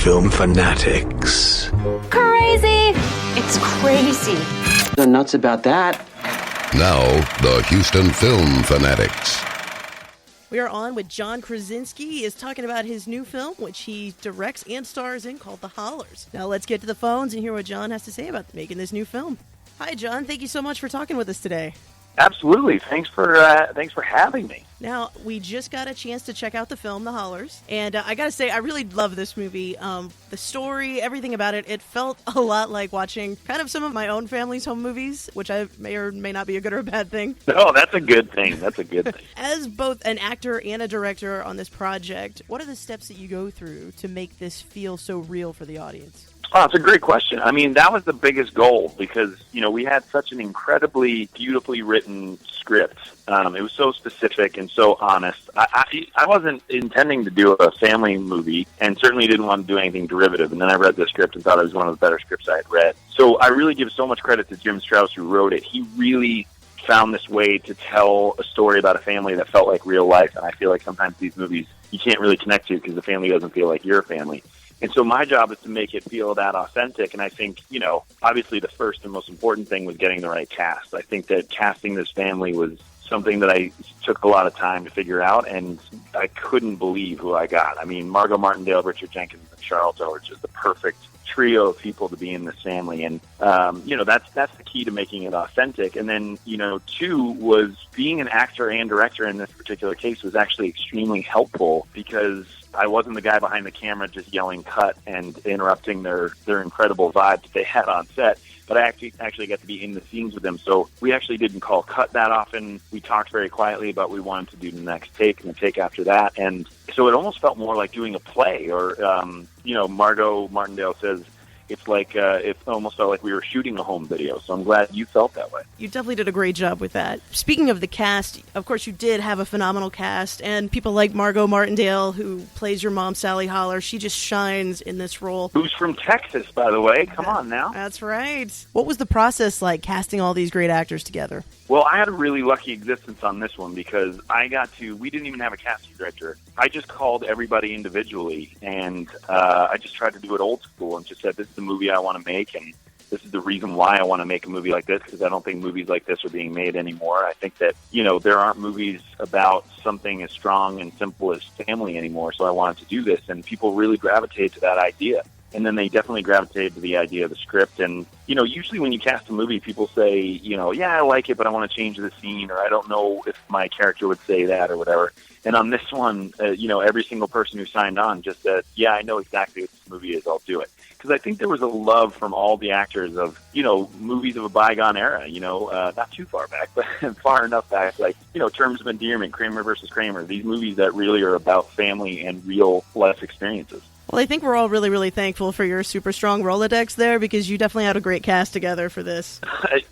film fanatics. Crazy! It's crazy. They're nuts about that. Now, the Houston film fanatics. We are on with John Krasinski. He is talking about his new film, which he directs and stars in, called The Hollars. Now let's get to the phones and hear what John has to say about making this new film. Hi, John. Thank you so much for talking with us today. Absolutely. Thanks for having me. Now, we just got a chance to check out the film, The Hollars, and I got to say, I really love this movie. The story, everything about it, it felt a lot like watching kind of some of my own family's home movies, which I may or may not be a good or a bad thing. No, that's a good thing. That's a good thing. As both an actor and a director on this project, what are the steps that you go through to make this feel so real for the audience? Oh, it's a great question. I mean, that was the biggest goal because, we had such an incredibly beautifully written script. It was so specific and so honest. I wasn't intending to do a family movie and certainly didn't want to do anything derivative. And then I read the script and thought it was one of the better scripts I had read. So I really give so much credit to Jim Strauss, who wrote it. He really found this way to tell a story about a family that felt like real life. And I feel like sometimes these movies you can't really connect to because the family doesn't feel like your family. And so my job is to make it feel that authentic. And I think, obviously the first and most important thing was getting the right cast. I think that casting this family was something that I took a lot of time to figure out, and I couldn't believe who I got. I mean, Margot Martindale, Richard Jenkins, and Charlotte are just the perfect trio of people to be in this family. And, that's the key to making it authentic. And then, two was being an actor and director in this particular case was actually extremely helpful because I wasn't the guy behind the camera just yelling cut and interrupting their incredible vibe that they had on set, but I actually got to be in the scenes with them. So we actually didn't call cut that often. We talked very quietly about what we wanted to do the next take and the take after that. And so it almost felt more like doing a play or, Margot Martindale says, it almost felt like we were shooting a home video. So I'm glad you felt that way. You definitely did a great job with that. Speaking of the cast, of course, you did have a phenomenal cast, and people like Margot Martindale, who plays your mom, Sally Hollars, she just shines in this role. Who's from Texas, by the way. Come on now. That's right. What was the process like casting all these great actors together? Well, I had a really lucky existence on this one because we didn't even have a casting director. I just called everybody individually, and I just tried to do it old school and just said, this is the movie I want to make, and this is the reason why I want to make a movie like this, because I don't think movies like this are being made anymore. I think that, there aren't movies about something as strong and simple as family anymore, so I wanted to do this, and people really gravitated to that idea. And then they definitely gravitated to the idea of the script. And, usually when you cast a movie, people say, yeah, I like it, but I want to change the scene, or I don't know if my character would say that or whatever. And on this one, every single person who signed on just said, yeah, I know exactly what this movie is, I'll do it. Because I think there was a love from all the actors of, movies of a bygone era, not too far back, but far enough back, like, Terms of Endearment, Kramer versus Kramer, these movies that really are about family and real life experiences. Well, I think we're all really, really thankful for your super strong Rolodex there, because you definitely had a great cast together for this.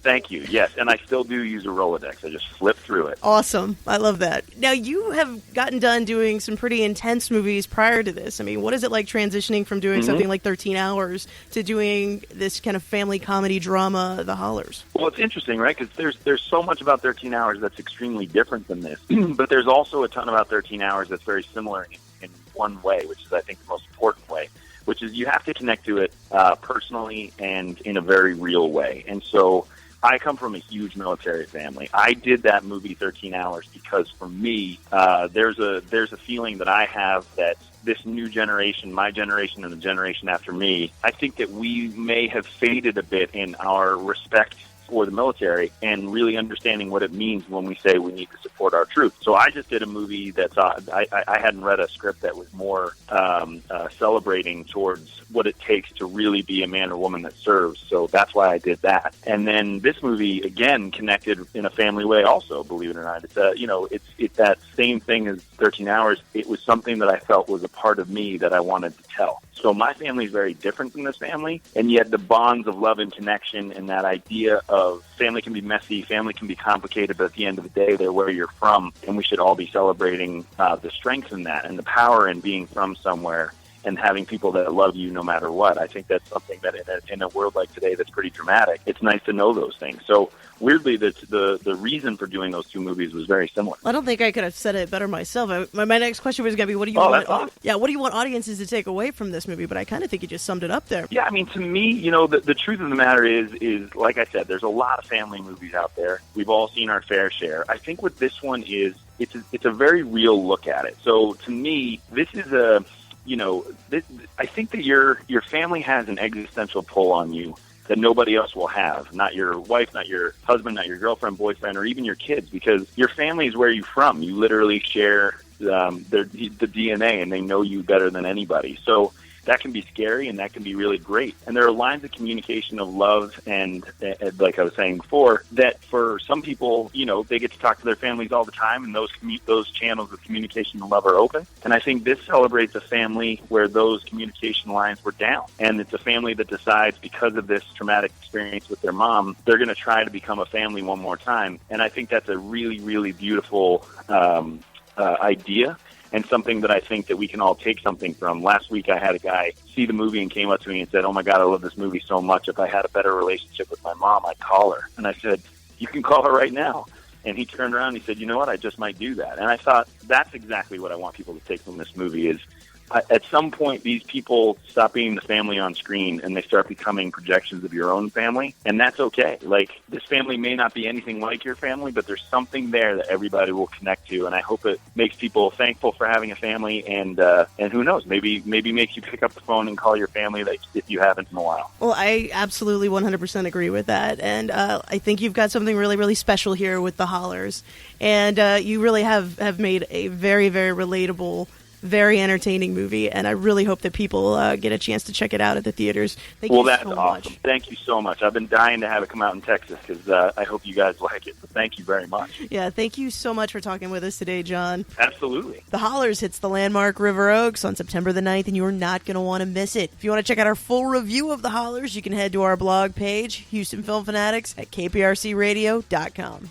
Thank you. Yes, and I still do use a Rolodex. I just flip through it. Awesome. I love that. Now, you have gotten done doing some pretty intense movies prior to this. I mean, what is it like transitioning from doing something like 13 Hours to doing this kind of family comedy drama, The Hollars? Well, it's interesting, right? Because there's so much about 13 Hours that's extremely different than this. But there's also a ton about 13 Hours that's very similar in one way, which is, I think, the most important way, which is you have to connect to it personally and in a very real way. And so I come from a huge military family. I did that movie 13 Hours because for me, there's a feeling that I have that this new generation, my generation and the generation after me, I think that we may have faded a bit in our respect for the military and really understanding what it means when we say we need to support our troops. So I just did a movie that's, I hadn't read a script that was more celebrating towards what it takes to really be a man or woman that serves. So that's why I did that. And then this movie, again, connected in a family way also, believe it or not. It's it's that same thing as 13 Hours. It was something that I felt was a part of me that I wanted to tell. So my family is very different from this family, and yet the bonds of love and connection and that idea of family can be messy, family can be complicated, but at the end of the day, they're where you're from, and we should all be celebrating the strength in that and the power in being from somewhere and having people that love you no matter what. I think that's something that in a world like today that's pretty dramatic, it's nice to know those things. So weirdly, the reason for doing those two movies was very similar. I don't think I could have said it better myself. My next question was going to be, what do you what do you want audiences to take away from this movie? But I kind of think you just summed it up there. Yeah, I mean, to me, the truth of the matter is like I said, there's a lot of family movies out there. We've all seen our fair share. I think what this one is, it's a very real look at it. So to me, this is I think that your family has an existential pull on you that nobody else will have. Not your wife, not your husband, not your girlfriend, boyfriend, or even your kids, because your family is where you're from. You literally share the DNA, and they know you better than anybody. So that can be scary, and that can be really great. And there are lines of communication of love, and like I was saying before, that for some people, they get to talk to their families all the time, and those channels of communication and love are open. And I think this celebrates a family where those communication lines were down. And it's a family that decides, because of this traumatic experience with their mom, they're going to try to become a family one more time. And I think that's a really, really beautiful idea, and something that I think that we can all take something from. Last week I had a guy see the movie and came up to me and said, "Oh my God, I love this movie so much. If I had a better relationship with my mom, I'd call her." And I said, "You can call her right now." And he turned around and he said, "You know what, I just might do that." And I thought, that's exactly what I want people to take from this movie is, at some point, these people stop being the family on screen and they start becoming projections of your own family. And that's okay. Like, this family may not be anything like your family, but there's something there that everybody will connect to. And I hope it makes people thankful for having a family. And who knows, maybe makes you pick up the phone and call your family if you haven't in a while. Well, I absolutely 100% agree with that. And I think you've got something really, really special here with the Hollars. And you really have made a very, very relatable, very entertaining movie, and I really hope that people get a chance to check it out at the theaters. Thank you that's so awesome. much. Thank you so much. I've been dying to have it come out in Texas because I hope you guys like it. So thank you very much. Yeah, thank you so much for talking with us today, John. Absolutely. The Hollars hits the landmark River Oaks on September the 9th, and you're not going to want to miss it. If you want to check out our full review of The Hollars, you can head to our blog page, Houston Film Fanatics, at kprcradio.com.